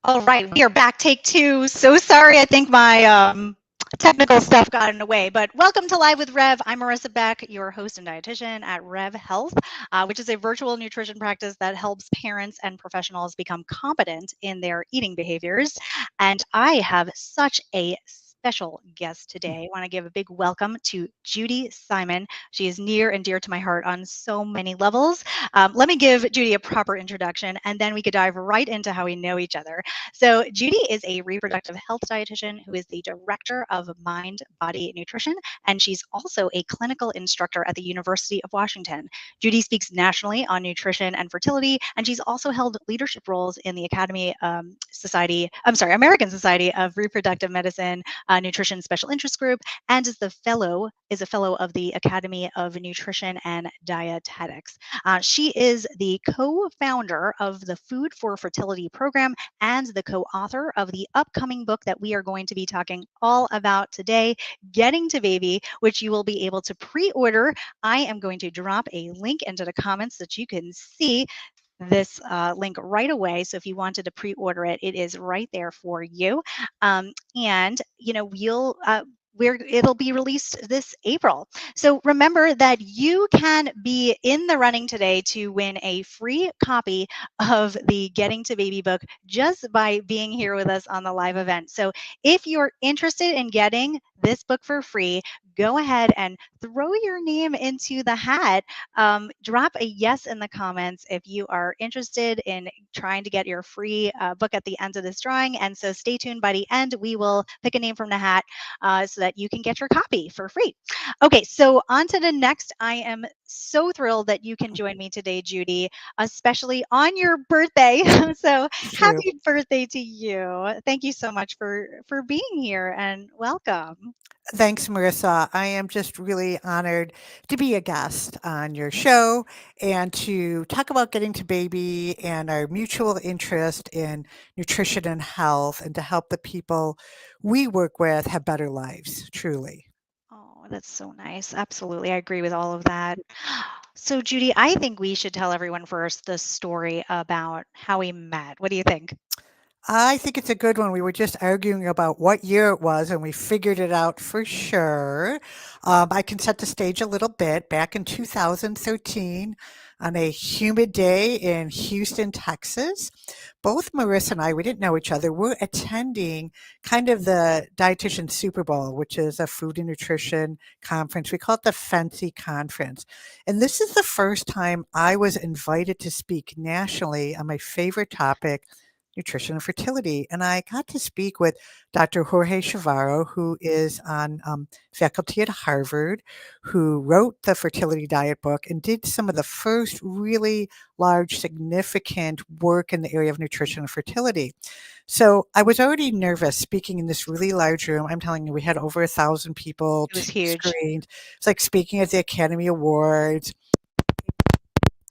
All right, we are back. Take two. So sorry. I think my technical stuff got in the way, but welcome to Live with Rev. I'm Marissa Beck, your host and dietitian at Rev Health, which is a virtual nutrition practice that helps parents and professionals become competent in their eating behaviors. And I have such a special guest today. I want to give a big welcome to Judy Simon. She is near and dear to my heart on so many levels. Let me give Judy a proper introduction, and then we could dive right into how we know each other. So, Judy is a reproductive health dietitian who is the director of Mind Body Nutrition, and she's also a clinical instructor at the University of Washington. Judy speaks nationally on nutrition and fertility, and she's also held leadership roles in the American Society of Reproductive Medicine Nutrition Special Interest Group, and is a fellow of the Academy of Nutrition and Dietetics. She is the co-founder of the Food for Fertility program and the co-author of the upcoming book that we are going to be talking all about today, Getting to Baby, which you will be able to pre-order. I am going to drop a link into the comments so that you can see this link right away. So if you wanted to pre-order it, it is right there for you. And you'll where it'll be released this April. So remember that you can be in the running today to win a free copy of the Getting to Baby book just by being here with us on the live event. So if you're interested in getting this book for free, go ahead and throw your name into the hat. Drop a yes in the comments if you are interested in trying to get your free book at the end of this drawing. And so stay tuned. By the end, we will pick a name from the hat so that you can get your copy for free. Okay, so on to the next. I am so thrilled that you can join me today, Judy, especially on your birthday. So True. happy birthday to you. Thank you so much for being here and welcome. Thanks, Marissa. I am just really honored to be a guest on your show and to talk about getting to baby and our mutual interest in nutrition and health and to help the people we work with have better lives, truly. Oh, that's so nice. Absolutely. I agree with all of that. So, Judy, I think we should tell everyone first the story about how we met. What do you think? I think it's a good one. We were just arguing about what year it was, and we figured it out for sure. I can set the stage a little bit. Back in 2013, on a humid day in Houston, Texas, both Marissa and I, we didn't know each other, were attending kind of the Dietitian Super Bowl, which is a food and nutrition conference. We call it the Fancy Conference. And this is the first time I was invited to speak nationally on my favorite topic, nutrition and fertility. And I got to speak with Dr. Jorge Chavarro, who is on faculty at Harvard, who wrote the fertility diet book and did some of the first really large, significant work in the area of nutrition and fertility. So I was already nervous speaking in this really large room. I'm telling you, we had over 1,000 people, It was 2 huge. screens. It's like speaking at the Academy Awards.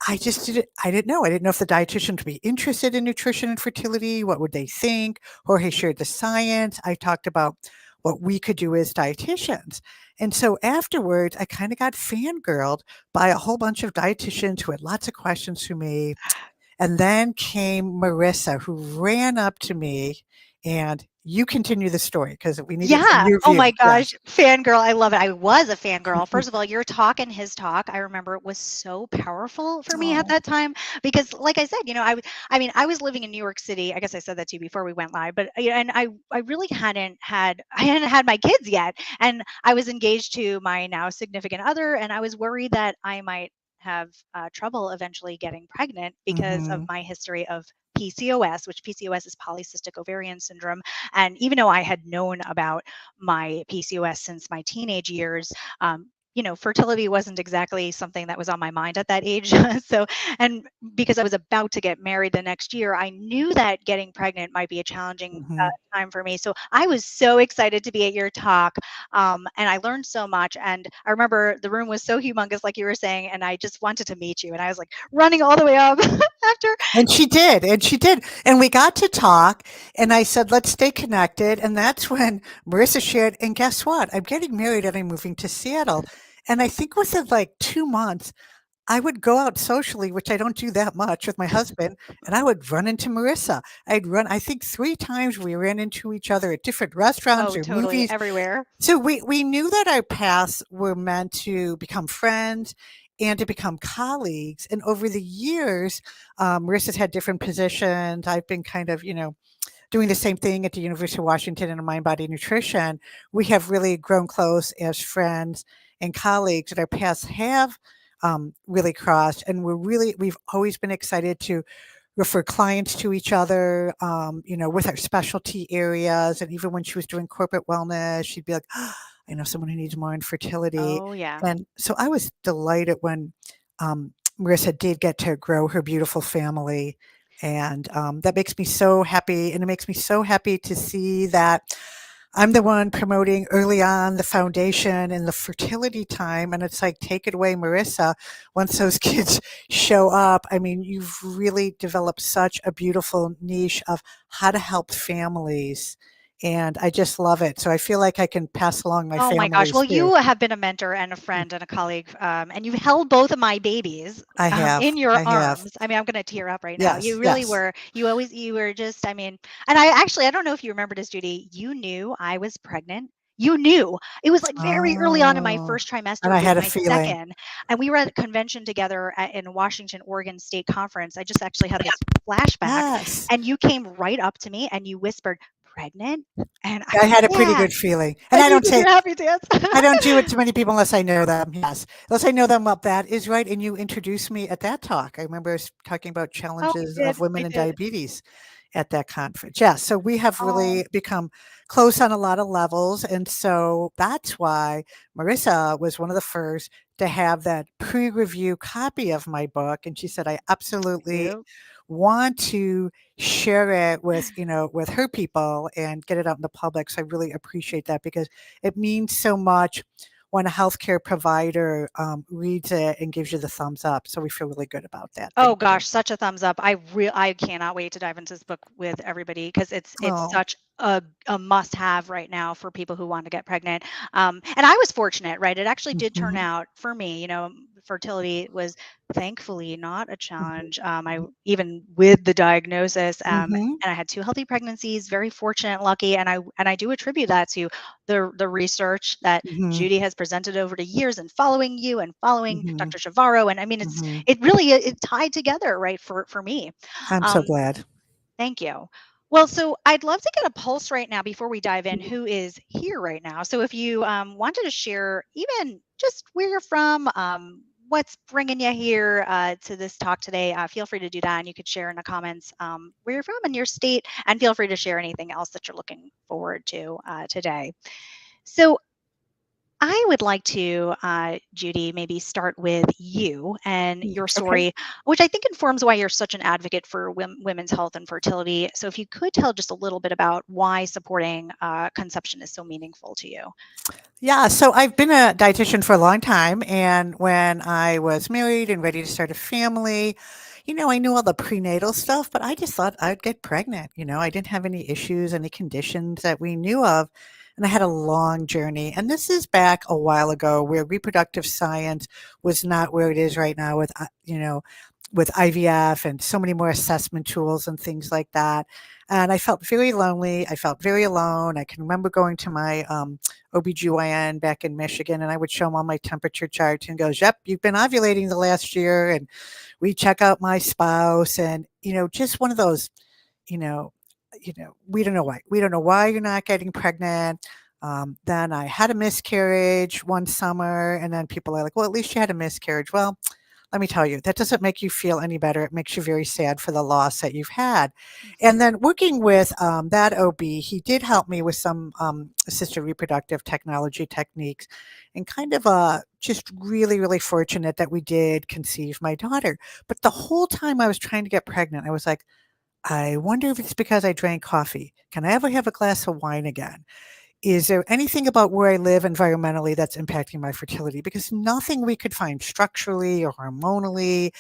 I didn't know. I didn't know if the dietitians would be interested in nutrition and fertility. What would they think? Jorge shared the science. I talked about what we could do as dietitians. And so afterwards, I kind of got fangirled by a whole bunch of dietitians who had lots of questions for me. And then came Marissa, who ran up to me, and you continue the story because we need it from Yeah. your Oh my view. Yeah. gosh. Fangirl. I love it. I was a fangirl. First of all, your talk and his talk, I remember it was so powerful for me at Oh. that time because like I said, I mean, I was living in New York City. I guess I said that to you before we went live, but and I really I hadn't had my kids yet. And I was engaged to my now significant other, and I was worried that I might have trouble eventually getting pregnant because of Hmm. my history of PCOS, which PCOS is polycystic ovarian syndrome. And even though I had known about my PCOS since my teenage years, fertility wasn't exactly something that was on my mind at that age. So, and because I was about to get married the next year, I knew that getting pregnant might be a challenging Hmm. time for me. So I was so excited to be at your talk, and I learned so much. And I remember the room was so humongous, like you were saying, and I just wanted to meet you. And I was like running all the way up after. And she did, and she did. And we got to talk, and I said, let's stay connected. And that's when Marissa shared, and guess what? I'm getting married and I'm moving to Seattle. And I think within like 2 months, I would go out socially, which I don't do that much with my husband, and I would run into Marissa. I think 3 times we ran into each other at different restaurants Oh, or totally. movies. Everywhere. So we knew that our paths were meant to become friends and to become colleagues. And over the years, Marissa's had different positions. I've been kind of, doing the same thing at the University of Washington in mind body nutrition. We have really grown close as friends and colleagues, and our paths have really crossed. And we've always been excited to refer clients to each other, with our specialty areas. And even when she was doing corporate wellness, she'd be like, "Oh, I know someone who needs more in fertility." Oh, yeah. And so I was delighted when Marissa did get to grow her beautiful family. And that makes me so happy. And it makes me so happy to see that I'm the one promoting early on the foundation and the fertility time. And it's like, take it away, Marissa. Once those kids show up, I mean, you've really developed such a beautiful niche of how to help families. And I just love it. So I feel like I can pass along my Oh my gosh. Well, families too. you have been a mentor and a friend and a colleague, and you've held both of my babies I have. in your I have. arms. I mean, I'm going to tear up right now. Yes. You really Yes. were. You were just. I mean, and I don't know if you remember this, Judy. You knew I was pregnant. You knew it was like very early on in my Oh, first and trimester I with had a my feeling. second, and we were at a convention together in Washington, Oregon State Conference. I just actually had this flashback, Yes. and you came right up to me and you whispered, "Pregnant," and I I went, had a pretty "Yeah," good feeling. And and you did your happy dance. I don't do it to many people unless I know them. Yes. Unless I know them well, that is right. And you introduced me at that talk. I remember us talking about Oh, challenges we did. of women We and did. diabetes at that conference. Yeah. So we have Oh, really become close on a lot of levels. And so that's why Marissa was one of the first to have that pre-review copy of my book. And she said, I absolutely you. want to share it with her people and get it out in the public. So I really appreciate that because it means so much when a healthcare provider reads it and gives you the thumbs up. So we feel really good about that. Oh Thank you. gosh, such a thumbs up. I cannot wait to dive into this book with everybody because it's Oh. such a must have right now for people who want to get pregnant. And I was fortunate, right? It actually did turn Hmm. out for me. Fertility was thankfully not a Hmm. challenge. I even with the diagnosis, Hmm. and I had 2 healthy pregnancies. Very fortunate, lucky, and I do attribute that to the research that Hmm. Judy has presented over the years and following you and following Hmm. Dr. Shavaro. And I mean, Hmm. it really it tied together, right, for me. I'm so Um, glad. Thank you. Well, so I'd love to get a pulse right now before we dive in who is here right now. So if you wanted to share even just where you're from, what's bringing you here to this talk today, feel free to do that. And you could share in the comments where you're from and your state, and feel free to share anything else that you're looking forward to today. So I would like to, Judy, maybe start with you and your Okay. story, which I think informs why you're such an advocate for women's health and fertility. So, if you could tell just a little bit about why supporting conception is so meaningful to you. Yeah, so I've been a dietitian for a long time, and when I was married and ready to start a family, I knew all the prenatal stuff, but I just thought I'd get pregnant. I didn't have any issues, any conditions that we knew of, and I had a long journey. And this is back a while ago, where reproductive science was not where it is right now with IVF and so many more assessment tools and things like that. And I felt very lonely. I felt very alone. I can remember going to my OBGYN back in Michigan, and I would show him all my temperature charts and goes, "Yep, you've been ovulating the last year." And we check out my spouse, and just one of those, you know, we don't know why. We don't know why you're not getting pregnant. Then I had a miscarriage one summer, and then people are like, "Well, at least you had a miscarriage." Well, let me tell you, that doesn't make you feel any better. It makes you very sad for the loss that you've had. And then working with that OB, he did help me with some assisted reproductive technology techniques, and kind of just really, really fortunate that we did conceive my daughter. But the whole time I was trying to get pregnant, I was like, I wonder if it's because I drank coffee. Can I ever have a glass of wine again? Is there anything about where I live environmentally that's impacting my fertility? Because nothing we could find structurally or hormonally,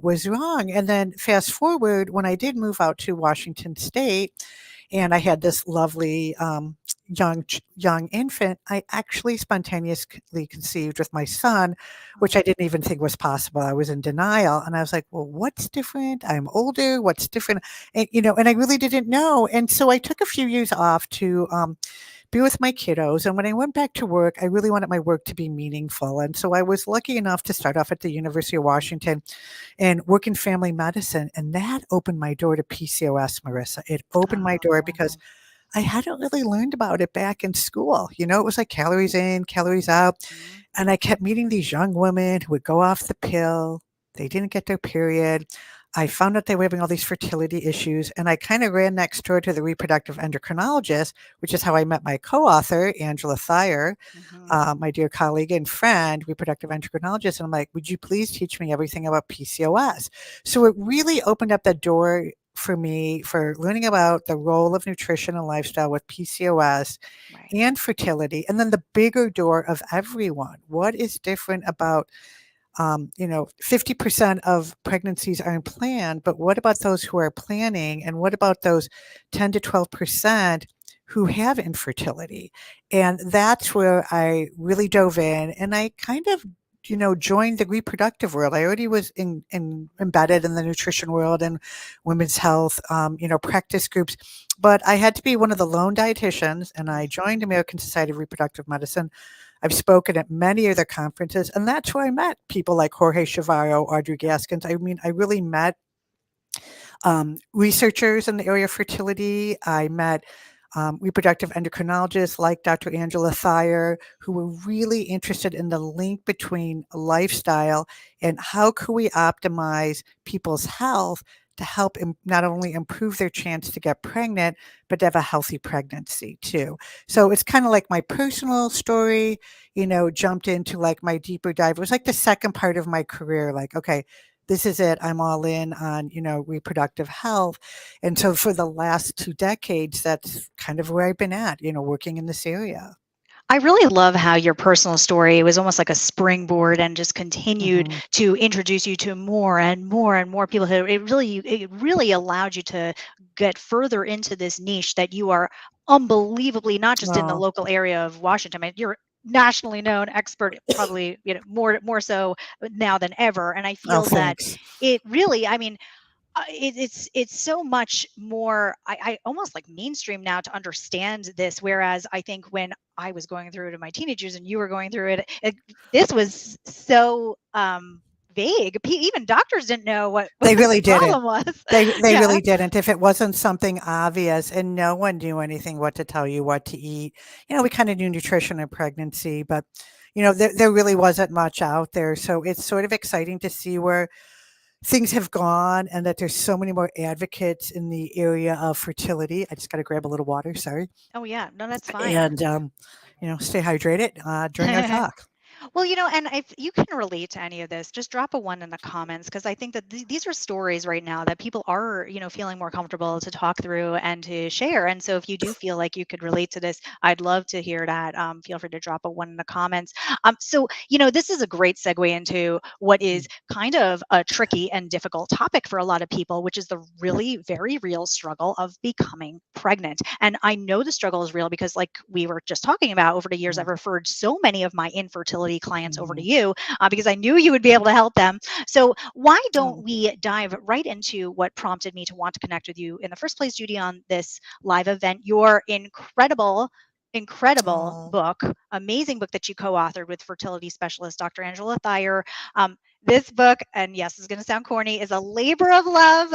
was wrong. And then fast forward, when I did move out to Washington State, and I had this lovely, young infant, I actually spontaneously conceived with my son, which Oh, I didn't even think was possible. I was in denial, and I was like, "Well, what's different? I'm older. What's different?" And and I really didn't know. And so I took a few years off to be with my kiddos. And when I went back to work, I really wanted my work to be meaningful. And so I was lucky enough to start off at the University of Washington and work in family medicine. And that opened my door to PCOS, Marissa. It opened my door because oh, I hadn't really learned about it back in school. It was like calories in, calories out. mhm, And I kept meeting these young women who would go off the pill. They didn't get their period. I found out they were having all these fertility issues. And I kind of ran next door to the reproductive endocrinologist, which is how I met my co author, Angela Thayer, mhm. my dear colleague and friend, reproductive endocrinologist. And I'm like, would you please teach me everything about PCOS? So it really opened up the door for me for learning about the role of nutrition and lifestyle with PCOS Right. and fertility. And then the bigger door of everyone. What is different about 50% of pregnancies aren't planned, but what about those who are planning? And what about those 10 to 12% who have infertility? And that's where I really dove in and I kind of joined the reproductive world. I already was embedded in the nutrition world and women's health, practice groups, but I had to be one of the lone dietitians, and I joined Mhm. American Society of Reproductive Medicine. I've spoken at many of their conferences, and that's where I met people like Jorge Chavarro, Audrey Gaskins. I mean, I really met researchers in the area of fertility. I met reproductive endocrinologists like Dr. Angela Thayer, who were really interested in the link between lifestyle and how can we optimize people's health to help not only improve their chance to get pregnant, but to have a healthy pregnancy too. So it's kind of like my personal story, jumped into like my deeper dive. It was like the second part of my career, like, okay, this is it. I'm all in on, reproductive health. And so for the last 2 decades, that's kind of where I've been at, working in this area. I really love how your personal story was almost like a springboard and just continued Mhm. to introduce you to more and more and more people who it really allowed you to get further into this niche that you are unbelievably not just in the Oh, local area of Washington. I mean, you're nationally known expert, probably more so now than ever. And I oh, feel that thanks. it really, I mean, it's so much more I almost like mainstream now to understand this, whereas I think when I was going through it in my teenage years and you were going through it, this was so vague. Even doctors didn't know what They the really didn't. problem was. They Yeah. really didn't. If it wasn't something obvious and no one knew anything what to tell you what to eat, we kind of knew nutrition and pregnancy, but there really wasn't much out there. So it's sort of exciting to see where things have gone and that there's so many more advocates in the area of fertility. I just got to grab a little water, sorry. Oh yeah, no, that's fine. And stay hydrated during our talk. Well, and if you can relate to any of this, just drop a one in the comments because I think that these are stories right now that people are, feeling more comfortable to talk through and to share. And so if you do feel like you could relate to this, I'd love to hear that. Feel free to drop a one in the comments. So, this is a great segue into what is kind of a tricky and difficult topic for a lot of people, which is the really very real struggle of becoming pregnant. And I know the struggle is real because, like we were just talking about, over the years, I've Mhm, referred so many of my infertility clients over to mhm. you because I knew you would be able to help them. So, why don't Oh, we dive right into what prompted me to want to connect with you in the first place, Judy, on this live event? Your incredible oh, book, amazing book that you co-authored with fertility specialist Dr. Angela Thayer. This book, and yes, it's going to sound corny, is a labor of love,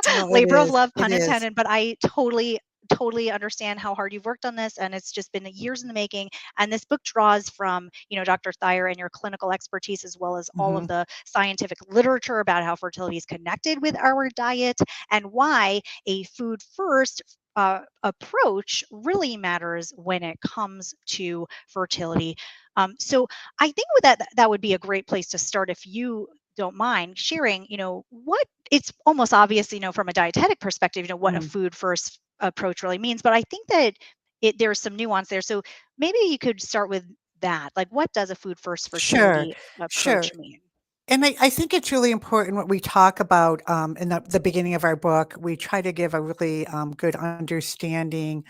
oh, it labor of is. love, It pun is. intended. But I totally understand how hard you've worked on this, and it's just been years in the making. And this book draws from, Dr. Thayer and your clinical expertise, as well as all of Mhm, the scientific literature about how fertility is connected with our diet and why a food first approach really matters when it comes to fertility. So I think with that would be a great place to start if you don't mind sharing, what it's almost obvious, from a dietetic perspective, what a mhm. food first approach really means. But I think that there's some nuance there. So maybe you could start with that. Like, what does a food first Sure, fertility sure. approach mean? And I think it's really important what we talk about in the beginning of our book. We try to give a really good understanding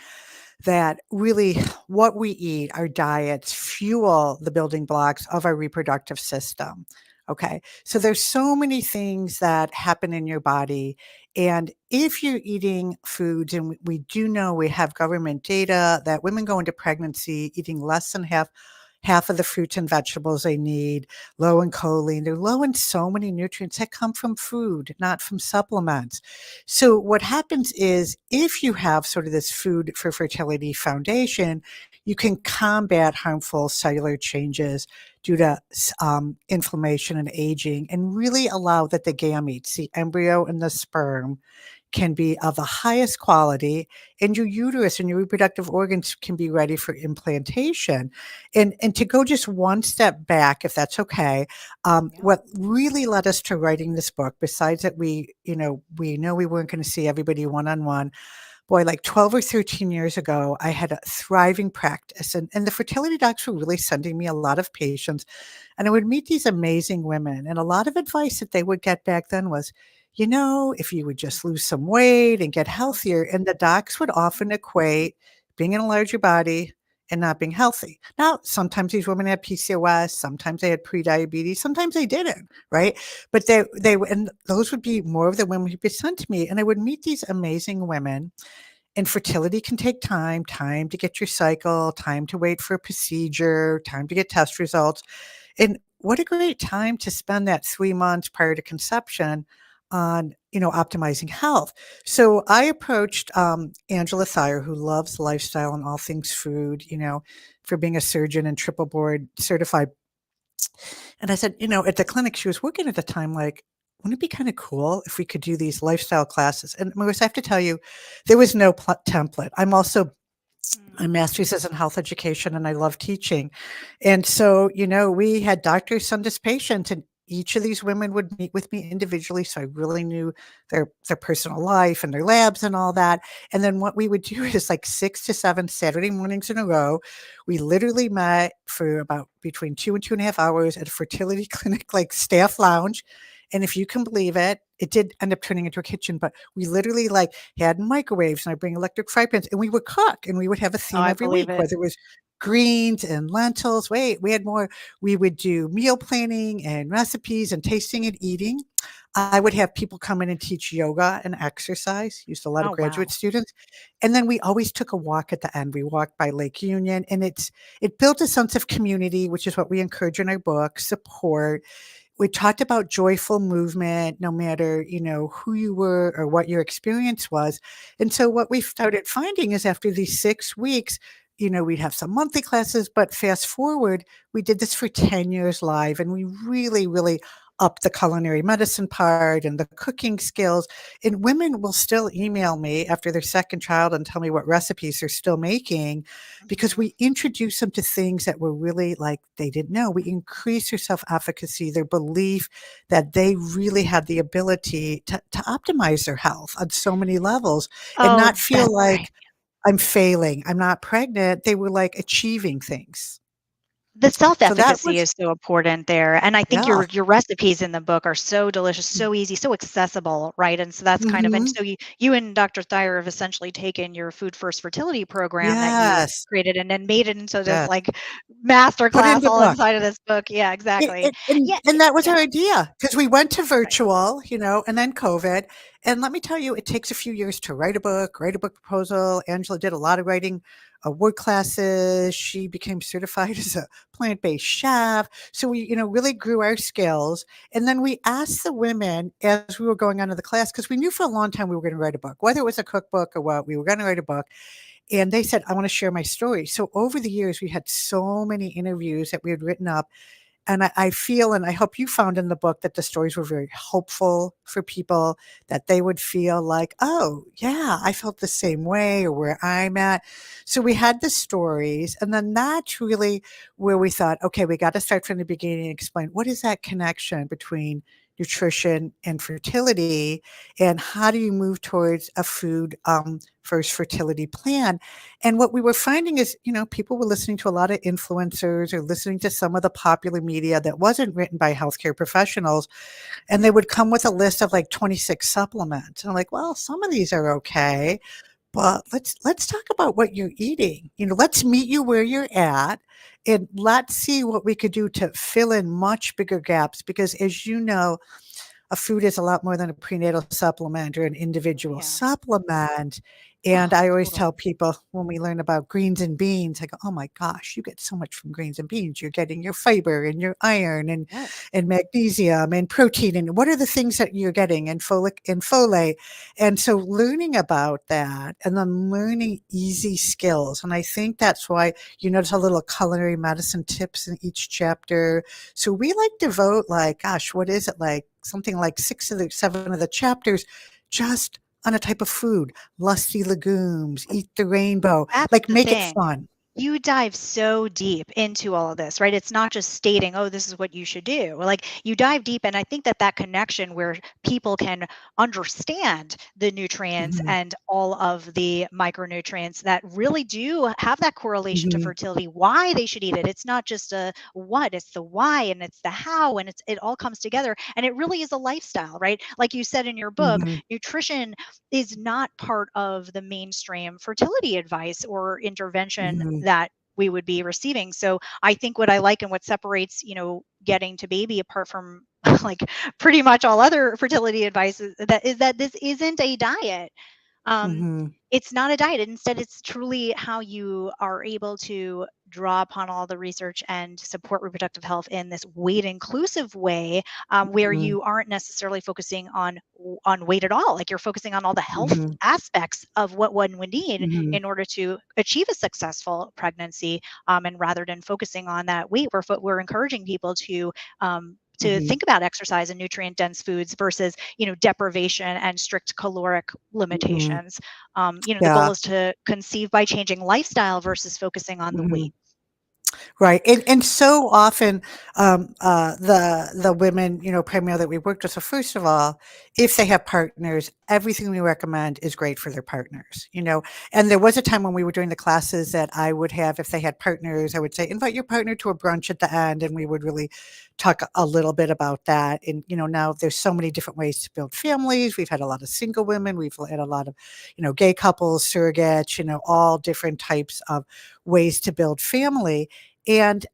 that really what we eat, our diets, fuel the building blocks of our reproductive system. Okay. So there's so many things that happen in your body. And if you're eating foods, and we do know we have government data that women go into pregnancy eating less than half of the fruits and vegetables they need, low in choline. They're low in so many nutrients that come from food, not from supplements. So what happens is if you have sort of this food for fertility foundation, you can combat harmful cellular changes due to inflammation and aging, and really allow that the gametes, the embryo and the sperm, can be of the highest quality, and your uterus and your reproductive organs can be ready for implantation. And to go just one step back, if that's okay, Yeah. what really led us to writing this book, besides that we know we weren't going to see everybody one on one. Boy, like 12 or 13 years ago, I had a thriving practice, and the fertility docs were really sending me a lot of patients, and I would meet these amazing women. And a lot of advice that they would get back then was, if you would just lose some weight and get healthier. And the docs would often equate being in a larger body and not being healthy. Now, sometimes these women had PCOS, sometimes they had prediabetes, sometimes they didn't, right? But and those would be more of the women who'd be sent to me. And I would meet these amazing women, and fertility can take time to get your cycle, time to wait for a procedure, time to get test results. And what a great time to spend that 3 months prior to conception on, optimizing health. So I approached Angela Thayer, who loves lifestyle and all things food, for being a surgeon and triple board certified. And I said, at the clinic she was working at the time, like, wouldn't it be kind of cool if we could do these lifestyle classes? And Marissa, I have to tell you, there was no template. My Mm. master's is in health education and I love teaching. And so, we had doctors send us patients, and each of these women would meet with me individually. So I really knew their personal life and their labs and all that. And then what we would do is like 6 to 7 Saturday mornings in a row. We literally met for about between 2 and 2.5 hours at a fertility clinic, like staff lounge. And if you can believe it, it did end up turning into a kitchen, but we literally like had microwaves, and I bring electric fry pans, and we would cook, and we would have a Oh, theme I every believe week, it. whether it was greens and lentils. Wait, we had more. We would do meal planning and recipes and tasting and eating. I would have people come in and teach yoga and exercise, used a lot of Oh, graduate wow. students. And then we always took a walk at the end. We walked by Lake Union, and it built a sense of community, which is what we encourage in our book, support. We talked about joyful movement, no matter, who you were or what your experience was. And so what we started finding is after these 6 weeks, we'd have some monthly classes, but fast forward, we did this for 10 years live, and we really, really upped the culinary medicine part and the cooking skills. And women will still email me after their second child and tell me what recipes they're still making, because Mhm. we introduce them to things that were really like they didn't know. We increase their self-efficacy, their belief that they really had the ability to optimize their health on so many levels and Oh, not feel that's right. like I'm failing, I'm not pregnant. They were like achieving things. The So that self-efficacy was is so important there, and I think yeah. your recipes in the book are so delicious, so easy, so accessible, right? And so that's kind of and Mhm. so you and Dr. Thayer have essentially taken your Food First fertility program that you Yes, created and then made it into this, yes. like, master Put in class the all book. inside of this book. Yeah, It exactly. it and Yeah, and that was our yeah, idea because we went to right. virtual, and then COVID, and let me tell you, it takes a few years to write a book proposal. Angela did a lot of writing, word classes. She became certified as a plant-based chef. So we, really grew our skills, and then we asked the women as we were going on to the class, because we knew for a long time we were gonna write a book, whether it was a cookbook or what, we were gonna write a book, and they said, "I wanna share my story." So over the years, we had so many interviews that we had written up, and I feel, and I hope you found in the book, that the stories were very hopeful for people, that they would feel like, oh, yeah, I felt the same way or where I'm at. So we had the stories. And then that's really where we thought, okay, we got to start from the beginning and explain what is that connection between nutrition and fertility, and how do you move towards a food first fertility plan. And what we were finding is, people were listening to a lot of influencers or listening to some of the popular media that wasn't written by healthcare professionals. And they would come with a list of like 26 supplements. And I'm like, well, some of these are okay. Well, let's talk about what you're eating. Let's meet you where you're at, and let's see what we could do to fill in much bigger gaps. Because as you know, a food is a lot more than a prenatal supplement or an individual Yeah. supplement. And Oh, I always tell totally. people when we learn about greens and beans, I go, "Oh my gosh, you get so much from greens and beans. You're getting your fiber and your iron Yes. and magnesium and protein. And what are the things that you're getting? And folic and folate." And so learning about that and then learning easy skills. And I think that's why you notice a little culinary medicine tips in each chapter. So we like devote like, gosh, what is it like? Something like 6 of the 7 of the chapters just on a type of food, lusty legumes, eat the rainbow, That's like the make it thing. fun. You dive so deep into all of this, right? It's not just stating, oh, this is what you should do. Like you dive deep. And I think that that connection where people can understand the nutrients Mhm, and all of the micronutrients that really do have that correlation to mhm, fertility, why they should eat it. It's not just a what, it's the why and it's the how, and it all comes together. And it really is a lifestyle, right? Like you said in your book, mhm, nutrition is not part of the mainstream fertility advice or intervention mhm, that we would be receiving. So I think what I like and what separates, getting to baby apart from like pretty much all other fertility advice is that this isn't a diet. mhm, It's not a diet. Instead, it's truly how you are able to draw upon all the research and support reproductive health in this weight inclusive way, where mhm, you aren't necessarily focusing on weight at all. Like you're focusing on all the health mhm, aspects of what one would need mhm, in order to achieve a successful pregnancy. And rather than focusing on that weight, we're encouraging people to mhm, think about exercise and nutrient dense foods versus deprivation and strict caloric mhm. limitations. The goal Yeah. is to conceive by changing lifestyle versus focusing on the Mhm. weight. Right, and so often, the women, primarily that we worked with. So first of all, if they have partners, everything we recommend is great for their partners. And there was a time when we were doing the classes that I would have, if they had partners, I would say, invite your partner to a brunch at the end, and we would really talk a little bit about that. And now there's so many different ways to build families. We've had a lot of single women. We've had a lot of, gay couples, surrogates. All different types of ways to build family. And,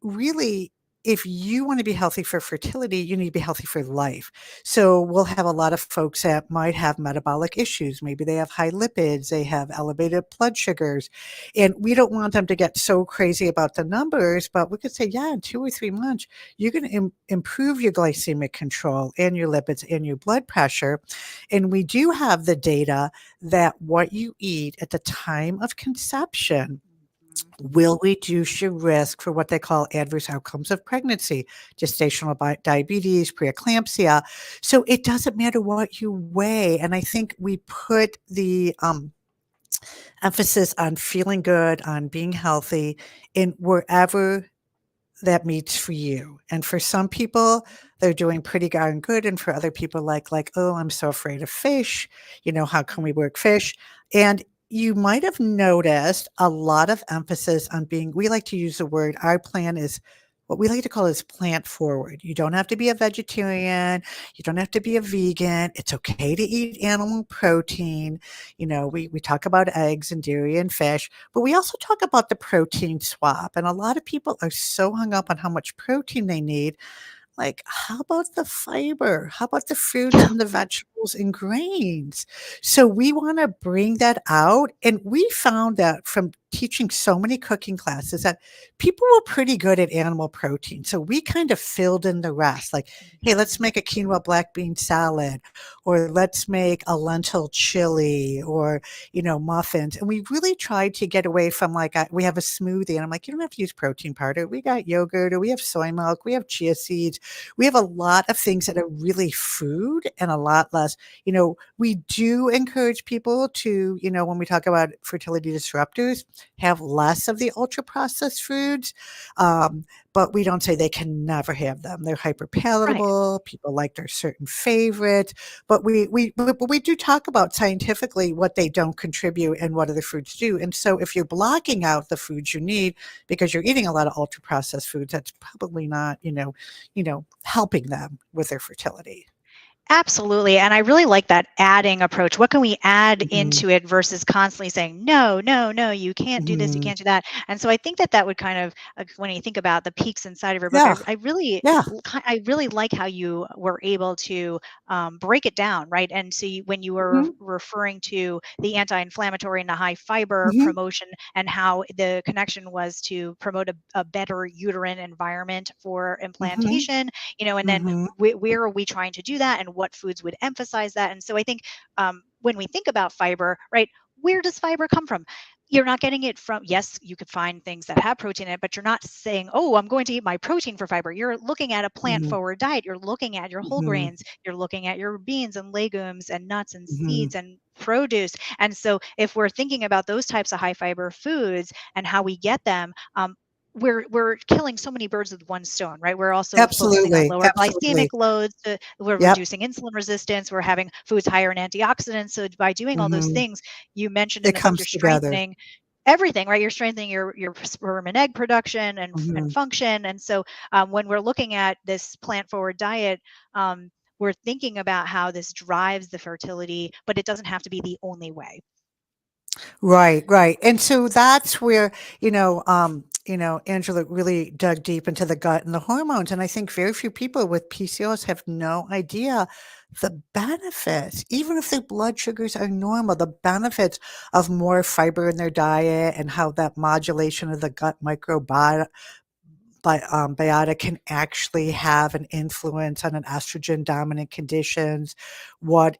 really, if you wanna be healthy for fertility, you need to be healthy for life. So, we'll have a lot of folks that might have metabolic issues. Maybe they have high lipids, they have elevated blood sugars, and we don't want them to get so crazy about the numbers, but we could say, "Yeah, in 2 or 3 months, you're gonna improve your glycemic control and your lipids and your blood pressure." And we do have the data that what you eat at the time of conception Mhm. will reduce your risk for what they call adverse outcomes of pregnancy, gestational diabetes, preeclampsia. So it doesn't matter what you weigh. And I think we put the emphasis on feeling good, on being healthy in wherever that meets for you. And for some people, they're doing pretty darn good, and for other people, like, "Oh, I'm so afraid of fish. How can we work fish?" And you might have noticed a lot of emphasis on being we like to use the word our plan is what we like to call is plant forward. You don't have to be a vegetarian, you don't have to be a vegan. It's okay to eat animal protein. We talk about eggs and dairy and fish, but we also talk about the protein swap, and a lot of people are so hung up on how much protein they need. Like, how about the fiber? How about the fruits and the vegetables and grains? So we wanna bring that out, and we found that from teaching so many cooking classes that people were pretty good at animal protein, so we kind of filled in the rest, like, "Hey, let's Mhm. make a quinoa black bean salad," or "Let's make a lentil chili," or, muffins, and we really tried to get away from, like, we have a smoothie, and I'm like, "You don't have to use protein powder. We got yogurt, or we have soy milk, we have chia seeds." We have a lot of things that are really food and a lot less. We do encourage people to, when we talk about fertility disruptors, have less of the ultra processed foods. Um, but we don't say they can never have them. They're hyper Right. palatable. People like their certain favorite. But we do talk about scientifically what they don't contribute and what other foods do. And so if you're blocking out the foods you need because you're eating a lot of ultra processed foods, that's probably not, helping them with their fertility. Absolutely. And I really like that adding approach. What can we add Mhm, into it versus constantly saying, no, no, no, you can't do this, you mhm. can't do that. And so I think that that would kind of, when you think about the peaks inside of your book, Yeah, yeah. I really like how you were able to break it down, right? And so when you were Mhm, referring to the anti-inflammatory and the high fiber mhm, promotion and how the connection was to promote a better uterine environment for mhm, implantation, and then mhm. where are we trying to do that and what foods would emphasize that. And so I think when we think about fiber, right, where does fiber come from? You're not getting it from, yes, you could find things that have protein in it, but you're not saying, oh, I'm going to eat my protein for fiber. You're looking at a plant Mhm, forward diet. You're looking at your whole mhm, grains. You're looking at your beans and legumes and nuts and mhm. seeds and produce. And so if we're thinking about those types of high fiber foods and how we get them, we're killing so many birds with one stone, right? We're also focusing on Absolutely, lower glycemic absolutely. loads. We're Yep. reducing insulin resistance. We're having foods higher in antioxidants. So by doing all those Mhm. things, you mentioned in It the book, you're comes together. strengthening everything, right? You're strengthening your sperm and egg production and Mhm. function. And so when we're looking at this plant forward diet, we're thinking about how this drives the fertility, but it doesn't have to be the only way. Right, right. And so that's where, Angela really dug deep into the gut and the hormones. And I think very few people with PCOS have no idea the benefits, even if their blood sugars are normal, the benefits of more fiber in their diet and how that modulation of the gut microbiota biota can actually have an influence on an estrogen dominant conditions, what,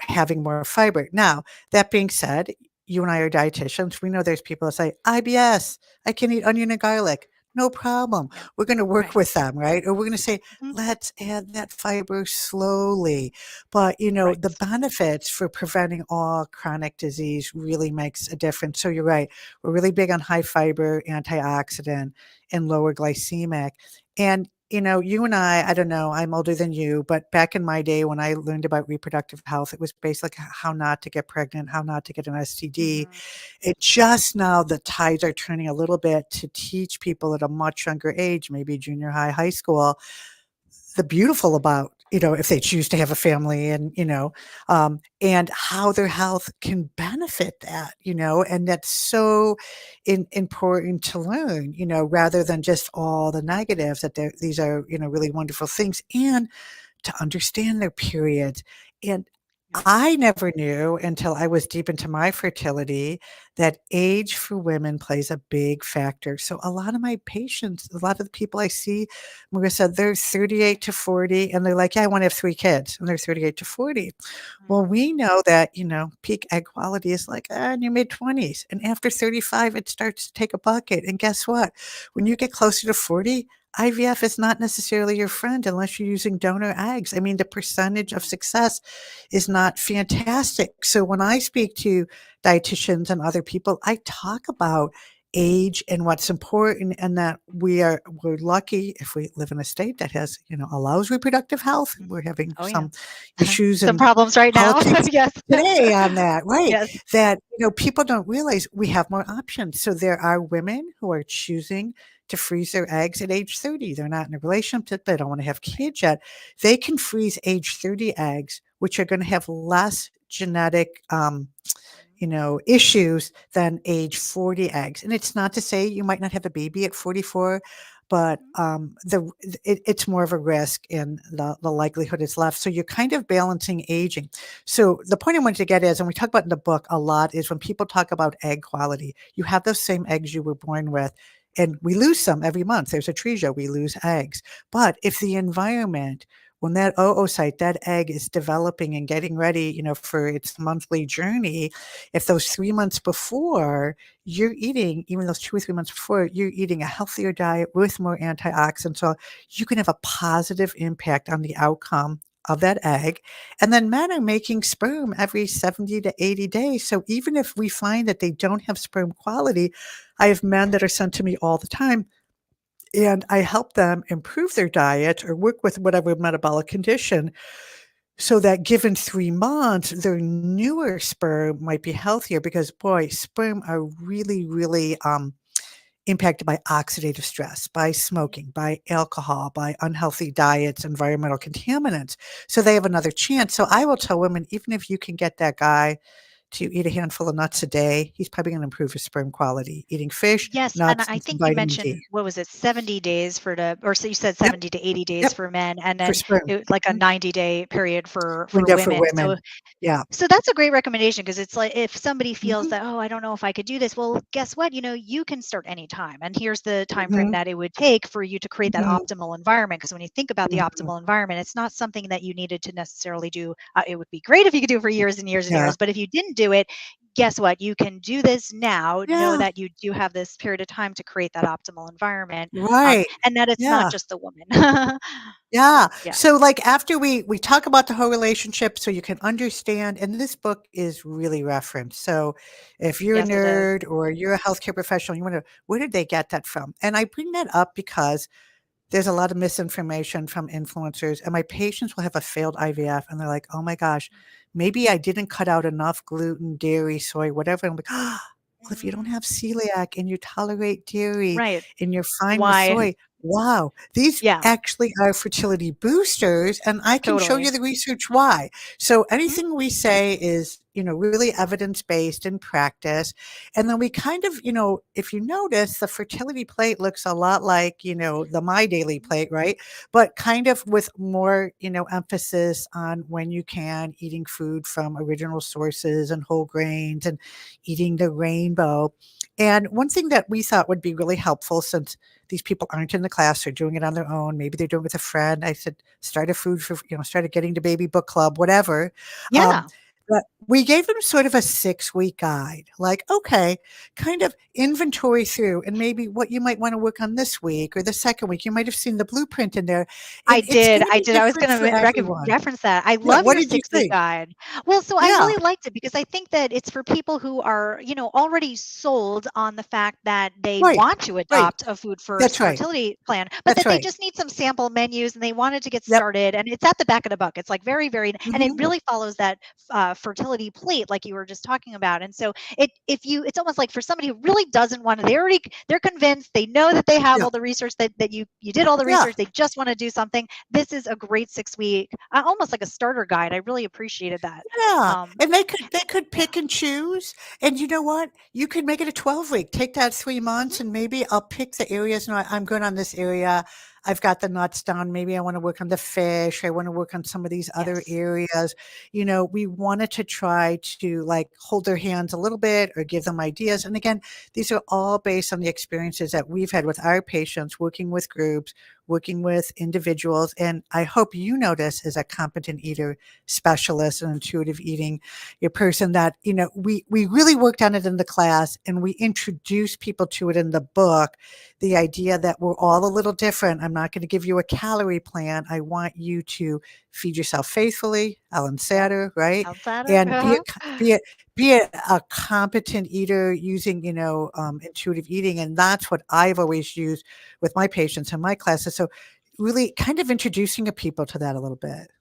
having more fiber. Now, that being said, you and I are dietitians. We know there's people that say, IBS, I can eat onion and garlic. No problem. Yeah. We're going to work Right. with them, right? Or we're going to say, Mhm. let's add that fiber slowly. But, the Right. benefits for preventing all chronic disease really makes a difference. So you're right. We're really big on high fiber, antioxidant, and lower glycemic. And, you and I don't know, I'm older than you, but back in my day when I learned about reproductive health, it was basically how not to get pregnant, how not to get an STD. Mhm. It just now the tides are turning a little bit to teach people at a much younger age, maybe junior high, high school, the beautiful about, if they choose to have a family and, and how their health can benefit that, and that's so important to learn, rather than just all the negatives that these are, really wonderful things. And to understand their periods. And Yep. I never knew until I was deep into my fertility that age for women plays a big factor. So a lot of my patients, a lot of the people I see, Marissa, they're 38 to 40 and they're like, yeah, I want to have 3 kids. And they're 38 to 40. Well, Mhm. we know that, peak egg quality is like in your mid 20s. And after 35, it starts to take a bucket. And guess what? When you get closer to 40, IVF is not necessarily your friend unless you're using donor eggs. I mean, the percentage of Mhm. success is not fantastic. So when I speak to dietitians and other people, I talk about age and what's important and that we're lucky if we live in a state that has, allows reproductive health. Mhm. We're having Oh yeah. some issues Some and problems right now. politics Yes. today on that, right? Yes. That, people don't realize we have more options. So there are women who are choosing to freeze their eggs at age 30. They're not in a relationship, they don't want to have Right. kids yet. They can freeze age 30 eggs, which are going to have less genetic issues than age 40 eggs. And it's not to say you might not have a baby at 44, but Mhm. it's more of a risk and the likelihood is less. So you're kind of balancing aging. So the point I wanted to get is, and we talk about in the book a lot, is when people talk about egg quality, you have those same eggs you were born with. And we lose some every month. There's a atresia, we lose eggs. But if the environment, when that oocyte, that egg is developing and getting ready, for its monthly journey, if those 3 months before you're eating, even those 2 or 3 months before, you're eating a healthier diet with more antioxidants, so you can have a positive impact on the outcome of that egg. And then men are making sperm every 70 to 80 days. So even if we find that they don't have sperm quality, I have men that are sent to me all the time and I help them improve their diet or work with whatever metabolic condition so that given 3 months, their newer sperm might be healthier because, boy, sperm are really, really, impacted by oxidative stress, by smoking, by alcohol, by unhealthy diets, environmental contaminants. So they have another chance. So I will tell women, even if you can get that guy to eat a handful of nuts a day, he's probably going to improve his sperm quality. Eating fish, Yes, and nuts, I and some think you vitamin mentioned, D. what was it, 70 days for the, or so you said Yep, 70 to 80 days yep, for men, and for then sperm. it like a Mhm. 90-day period for Window for women. So women. Yeah. so that's a great recommendation because it's like if somebody feels Mhm, that, oh, I don't know if I could do this. Well, guess what? You can start anytime. And here's the time frame mhm, that it would take for you to create that mhm, optimal environment. Because when you think about the mhm. optimal environment, it's not something that you needed to necessarily do. It would be great if you could do it for years and years and Yeah. years. But if you didn't do it, guess what? You can do this now. Know Yeah. that you do have this period of time to create that optimal environment, Right. and that it's not Yeah. just the woman. Yeah. Yeah. So like after we talk about the whole relationship so you can understand, and this book is really referenced. So if you're a Yes, it is. nerd or you're a healthcare professional, you want to, where did they get that from? And I bring that up because there's a lot of misinformation from influencers, and my patients will have a failed IVF, and they're like, "Oh my gosh, maybe I didn't cut out enough gluten, dairy, soy, whatever." I'm like, "Well, if you don't Mm, have celiac and you tolerate dairy right. and you're fine with Why? soy, wow, these Yeah, actually are fertility boosters, and I can show totally. you the research why." So Mhm. anything we say is, really evidence-based in practice. And then we kind of, if you notice, the fertility plate looks a lot like, the My Daily plate, right? But kind of with more, emphasis on when you can, eating food from original sources and whole grains and eating the rainbow. And one thing that we thought would be really helpful since these people aren't in the class, they're doing it on their own. Maybe they're doing it with a friend. I said, start a food for, start a getting to baby book club, whatever. Um, Yeah. but we gave them sort of a 6-week guide, like, okay, kind of inventory through and maybe what you might want to work on this week or the second week. You might have seen the blueprint in there, I and it's did, going to I be did. I was different for gonna everyone. reference that. I Yeah. love What your did you 6-week think? guide. Well, so I Yeah. really liked it because I think that it's for people who are, already sold on the fact that they Right. want to Right. adopt a food That's first right. fertility plan, but That's that they right. just need some sample menus and they wanted to get Yep. started. And it's at the back of the book. It's like very, very, and it Hmm. really follows that fertility plate, like you were just talking about. And so it's almost like for somebody who really doesn't want to, they're convinced, they know that they have Yeah. all the research that you did all the Yeah. research, they just want to do something. This is a great 6-week, almost like a starter guide. I really appreciated that. Yeah, Um, and they could yeah. pick and choose, and you know what? You could make it a 12-week. Take that 3 months, Mhm. and maybe I'll pick the areas, no, I'm good on this area. I've got the nuts down. Maybe I wanna work on the fish. I wanna work on some of these other Yes. areas. We wanted to try to, like, hold their hands a little bit or give them ideas, and again, these are all based on the experiences that we've had with our patients, working with groups, working with individuals, and I hope you notice as a competent eater specialist in intuitive eating, a person that, we really worked on it in the class and we introduced people to it in the book. The idea that we're all a little different. I'm not going to give you a calorie plan. I want you to feed yourself faithfully, Ellen Yep. Satter, right? Outsider. And Uh-huh. be a competent eater using, intuitive eating. And that's what I've always used with my patients in my classes. So really kind of introducing a people to that a little bit.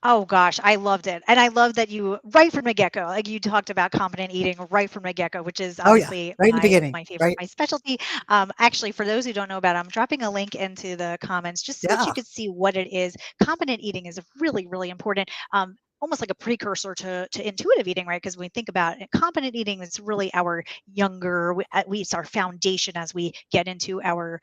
Oh gosh, I loved it. And I love that you right from the get-go, like you talked about competent eating right from the get-go, which is Oh, yeah, obviously right in the beginning, my favorite, right? my specialty. Actually, for those who don't know about it, I'm dropping a link into the comments just so that you Yeah. could see what it is. Competent eating is really, really important. Almost like a precursor to intuitive eating, right? Because when we think about it, competent eating, it's really our younger, at least our foundation as we get into our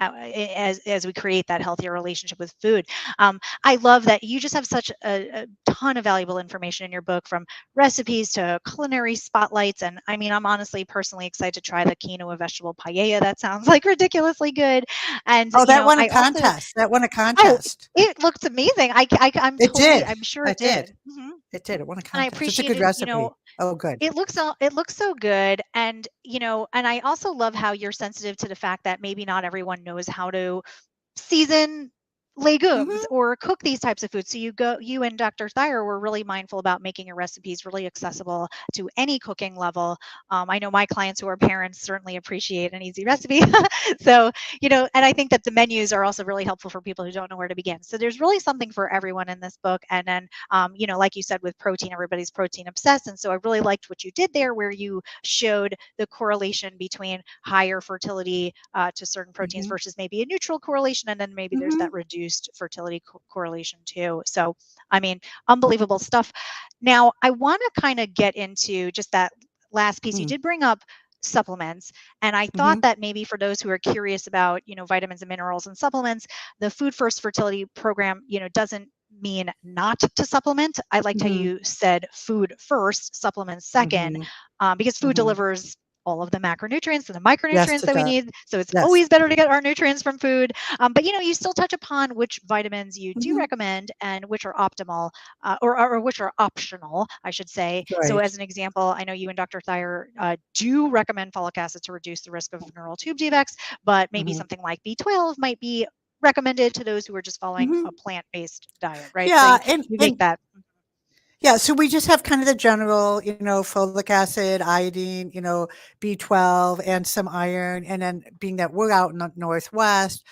as we create that healthier relationship with food. I love that you just have such a ton of valuable information in your book, from recipes to culinary spotlights. And I mean, I'm honestly personally excited to try the quinoa vegetable paella. That sounds like ridiculously good. And, Oh, that won a I also, contest, that won a oh, contest. it looks amazing. I'm It did, totally, I'm sure it it did, did. Mhm. it did, it won a And I contest. It's a good appreciated, recipe. Oh, good. it looks so good. And, and I also love how you're sensitive to the fact that maybe not everyone knows how to season legumes Mhm. or cook these types of foods. So you and Dr. Thayer were really mindful about making your recipes really accessible to any cooking level. I know my clients who are parents certainly appreciate an easy recipe. So, and I think that the menus are also really helpful for people who don't know where to begin. So there's really something for everyone in this book. And then, like you said, with protein, everybody's protein obsessed. And so I really liked what you did there, where you showed the correlation between higher fertility to certain proteins Mhm. versus maybe a neutral correlation. And then maybe there's that Mhm. reduced fertility correlation too. So, I mean, unbelievable stuff. Now, I want to kind of get into just that last piece. You Mm. did bring up supplements, and I thought Mhm. that maybe for those who are curious about vitamins and minerals and supplements, the Food First Fertility Program doesn't mean not to supplement. I liked how Mhm. you said food first, supplements second, Mhm. because food Mhm. delivers all of the macronutrients and the Yes, micronutrients it that we does. need. So it's Yes. always better to get our nutrients from food. But you still touch upon which vitamins you do Mhm. recommend and which are optimal, or which are optional, I should say. So Right. as an example, I know you and Dr. Thayer do recommend folic acid to reduce the risk of neural tube defects, but maybe Mhm. something like B12 might be recommended to those who are just following a Mhm. plant-based diet, right? So Yeah, you make and that. yeah, so we just have kind of the general, folic acid, iodine, B12, and some iron. And then being that we're out in the Northwest,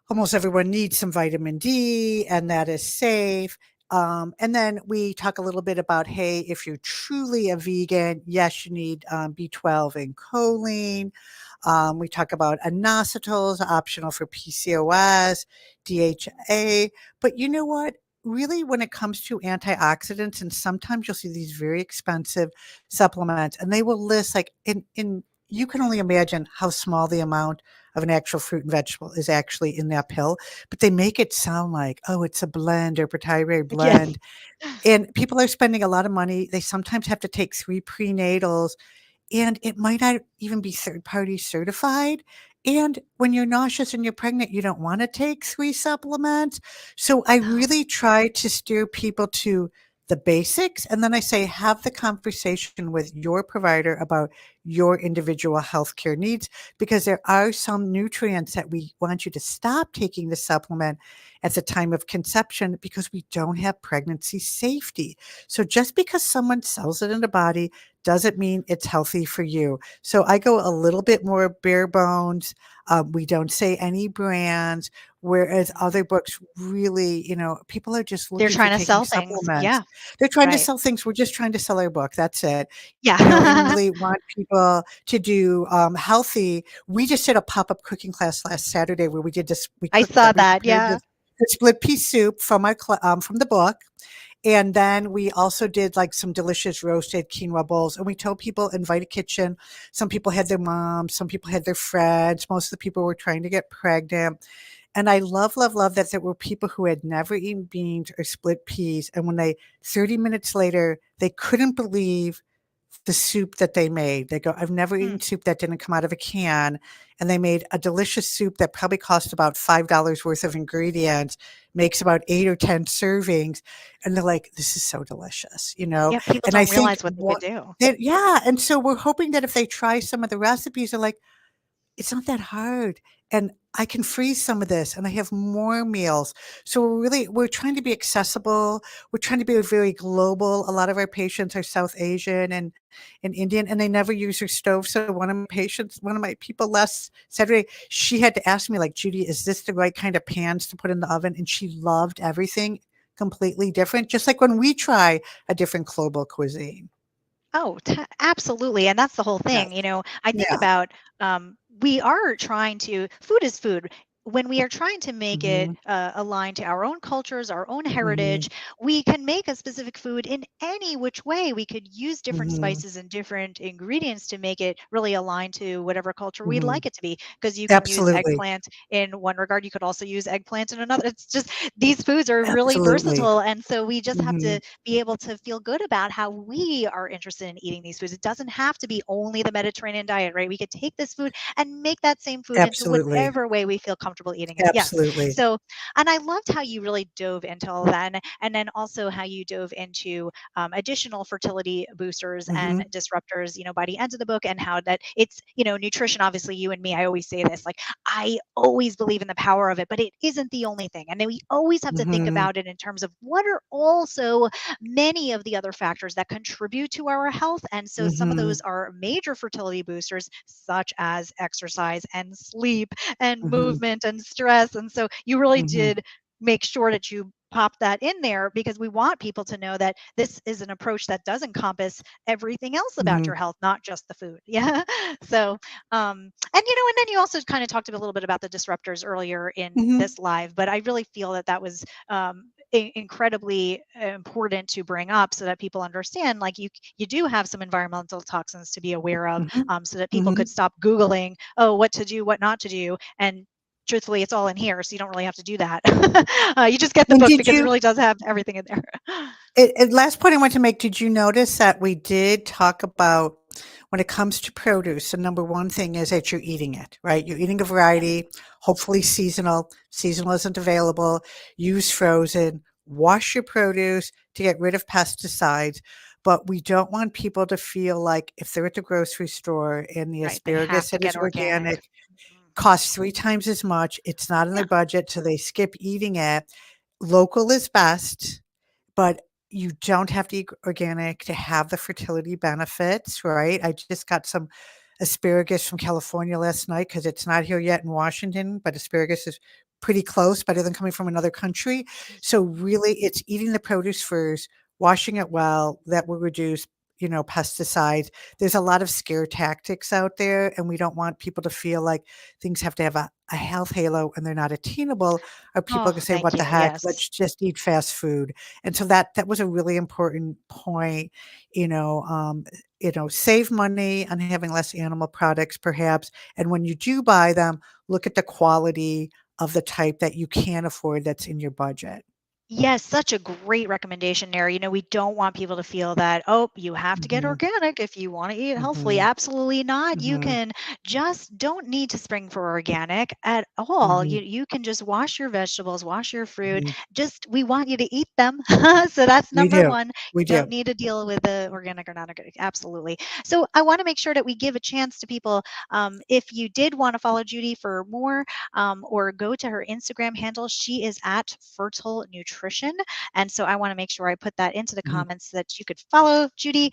almost everyone needs some vitamin D, and that is safe. And then we talk a little bit about, hey, if you're truly a vegan, yes, you need B12 and choline. We talk about inositol, optional for PCOS, DHA. But you know what? Really, when it comes to antioxidants, and sometimes you'll see these very expensive supplements, and they will list like in you can only imagine how small the amount of an actual fruit and vegetable is actually in that pill, but they make it sound like, oh, it's a blend or proprietary Yes. blend. And people are spending a lot of money. They sometimes have to take 3 prenatals, and it might not even be third party certified. And when you're nauseous and you're pregnant, you don't want to take 3 supplements. So I No. really try to steer people to the basics. And then I say, have the conversation with your provider about your individual healthcare needs, because there are some nutrients that we want you to stop taking the supplement at the time of conception because we don't have pregnancy safety. So just because someone sells it in the body doesn't mean it's healthy for you. So I go a little bit more bare bones. We don't say any brands, whereas Mhm. other books really, people are just They're looking for trying to taking sell things. supplements. Yeah. They're trying to Right. sell things. We're just trying to sell our book. That's it. And Yeah. really want people to do healthy. We just did a pop up cooking class last Saturday where we did this. We I cooked saw that. We that. prepared Yeah. this split pea soup from from the book, and then we also did like some delicious roasted quinoa bowls. And we told people invite a kitchen. Some people had their moms, some people had their friends. Most of the people were trying to get pregnant. And I love, love, love that there were people who had never eaten beans or split peas. And when 30 minutes later, they couldn't believe the soup that they made. They go, I've never Hmm. eaten soup that didn't come out of a can. And they made a delicious soup that probably cost about $5 worth of ingredients, makes about 8 or 10 servings. And they're like, this is so delicious, Yeah. People And I don't think realize what they could what, do. yeah. And so we're hoping that if they try some of the recipes, they're like, it's not that hard, and I can freeze some of this, and I have more meals. So we're trying to be accessible. We're trying to be very global. A lot of our patients are South Asian and Indian, and they never use their stove. So one of my people last Saturday, she had to ask me like, "Judy, is this the right kind of pans to put in the oven?" And she loved everything completely different, just like when we try a different global cuisine. Oh, absolutely. And that's the whole Yes. thing. I think Yeah. about we are trying to, food is food. When we are trying to make it Mhm. aligned to our own cultures, our own Mhm. heritage, we can make a specific food in any which way. We could use different Mhm. spices and different ingredients to make it really aligned to whatever culture we'd Mhm. like it to be. Because you can use Absolutely. eggplant in one regard, you could also use eggplant in another. It's just these foods are really Absolutely. versatile. And so we just have to Mhm. be able to feel good about how we are interested in eating these foods. It doesn't have to be only the Mediterranean diet, right? We could take this food and make that same food into Absolutely. whatever way we feel comfortable comfortable eating it. Yes. Absolutely. So, and I loved how you really dove into all that, and then also how you dove into additional fertility boosters and Mhm. disruptors, by the end of the book, and how that it's, nutrition, obviously, you and me, I always say this, like, I always believe in the power of it, but it isn't the only thing. And then we always have to think Mhm. about it in terms of what are also many of the other factors that contribute to our health. And so some of those Mhm. are major fertility boosters, such as exercise and sleep and Mhm. movement and stress. And so you really Mhm. did make sure that you pop that in there, because we want people to know that this is an approach that does encompass everything else about your Mhm. health, not just the food. Yeah. So, and then you also kind of talked a little bit about the disruptors earlier in Mhm. this live, but I really feel that that was incredibly important to bring up, so that people understand, like, you do have some environmental toxins to be aware of, Mhm. so that people could Mhm. stop Googling, oh, what to do, what not to do. And truthfully, it's all in here, so you don't really have to do that. You just get the And book, did because it you really does have everything in there. last point I want to make, did you notice that we did talk about when it comes to produce, the number one thing is that you're eating it, right? You're eating a Yes. variety, hopefully seasonal. Seasonal isn't available. Use frozen. Wash your produce to get rid of pesticides. But we don't want people to feel like if they're at the grocery store and the Right. They have asparagus to that get is organic. organic Mhm. costs 3 times as much, it's not in their Yeah. budget, so they skip eating it. Local is best, but you don't have to eat organic to have the fertility benefits, right? I just got some asparagus from California last night because it's not here yet in Washington, but asparagus is pretty close, better than coming from another country. So really, it's eating the produce first, washing it well, that will reduce, pesticides. There's a lot of scare tactics out there, and we don't want people to feel like things have to have a health halo and they're not attainable, or people Oh, can say, thank "What the you. heck? Yes. Let's just eat fast food." And so that was a really important point, you know, um, save money on having less animal products perhaps, and when you do buy them, look at the quality of the type that you can afford that's in your budget. Yes, such a great recommendation there. We don't want people to feel that, oh, you have to get Mhm, organic if you want to eat healthfully. mhm, Absolutely not. You mhm, can just don't need to spring for organic at all. You mhm, you can just wash your vegetables, wash your fruit. mhm. Just we want you to eat them. So that's We number do, one. we You don't do. need to deal with the organic or not organic. Absolutely. So I want to make sure that we give a chance to people. If you did want to follow Judy for more, or go to her Instagram handle. She is at Fertile Nutrition. And so I want to make sure I put that into the Mhm, comments so that you could follow Judy,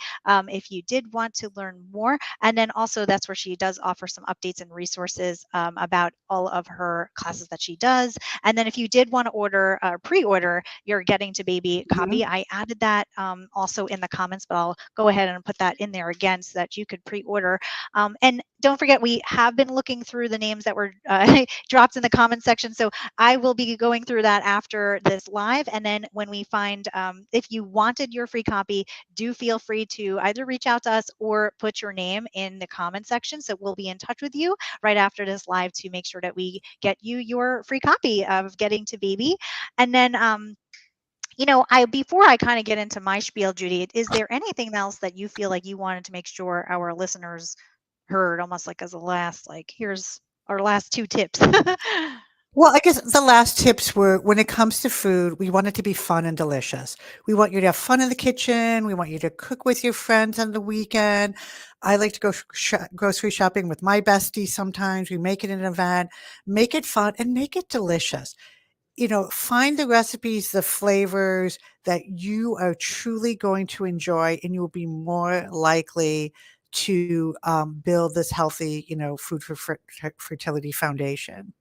if you did want to learn more. And then also, that's where she does offer some updates and resources, about all of her classes that she does. And then if you did want to order, pre-order your Getting to Baby mhm, copy, I added that, also in the comments, but I'll go ahead and put that in there again so that you could pre-order. And don't forget, we have been looking through the names that were dropped in the comment section. So I will be going through that after this live. And then when we find, if you wanted your free copy, do feel free to either reach out to us or put your name in the comment section. So we'll be in touch with you right after this live to make sure that we get you your free copy of Getting to Baby. And then, I before I kind of get into my spiel, Judy, is there anything else that you feel like you wanted to make sure our listeners heard, almost like as a last, like, here's our last two tips? Well, I guess the last tips were when it comes to food, we want it to be fun and delicious. We want you to have fun in the kitchen. We want you to cook with your friends on the weekend. I like to go grocery shopping with my bestie sometimes. We make it an event, make it fun, and make it delicious. Find the recipes, the flavors that you are truly going to enjoy, and you will be more likely to build this healthy, food for fertility foundation.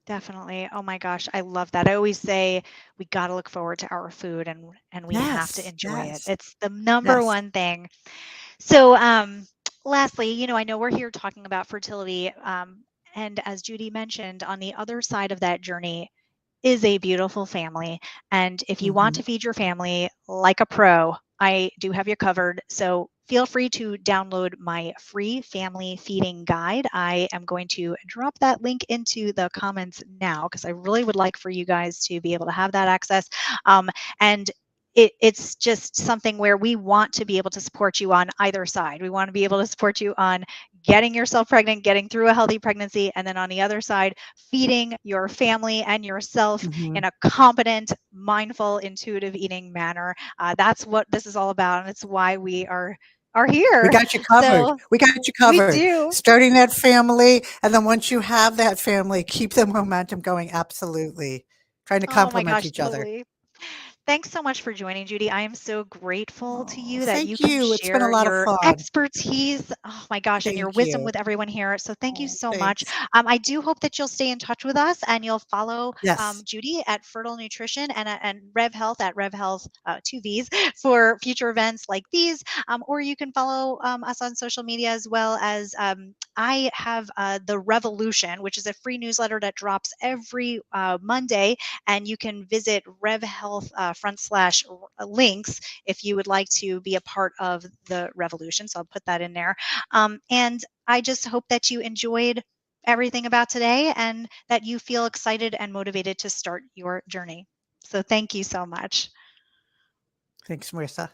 Definitely. Oh my gosh, I love that. I always say we got to look forward to our food, and we have to Yes, enjoy it. yes, It's the number yes. one thing. So, lastly, I know we're here talking about fertility, and as Judy mentioned, on the other side of that journey is a beautiful family. And if you want Mhm, to feed your family like a pro, I do have you covered. So feel free to download my free family feeding guide. I am going to drop that link into the comments now, because I really would like for you guys to be able to have that access. And it's just something where we want to be able to support you on either side. We want to be able to support you on getting yourself pregnant, getting through a healthy pregnancy, and then on the other side, feeding your family and yourself Mhm. in a competent, mindful, intuitive eating manner. That's what this is all about, and it's why we are We here. got you covered. So We got you we covered. do. Starting that family, and then once you have that family, keep the momentum going. Absolutely. Trying to Oh my complement gosh, each other. totally. Thanks so much for joining, Judy. I am so grateful to Oh, you that you thank can you. It's been a share lot of your fun. expertise. Oh my gosh, and your Thank wisdom you. with everyone here. So thank you Oh, so much. thanks. I do hope that you'll stay in touch with us and you'll follow Yes. Judy at Fertile Nutrition and Rev Health at Rev Health, two V's, for future events like these. Or you can follow us on social media, as well as I have the Revolution, which is a free newsletter that drops every Monday, and you can visit Rev Health front slash links if you would like to be a part of the revolution. So I'll put that in there. And I just hope that you enjoyed everything about today and that you feel excited and motivated to start your journey. So thank you so much. Thanks, Marissa.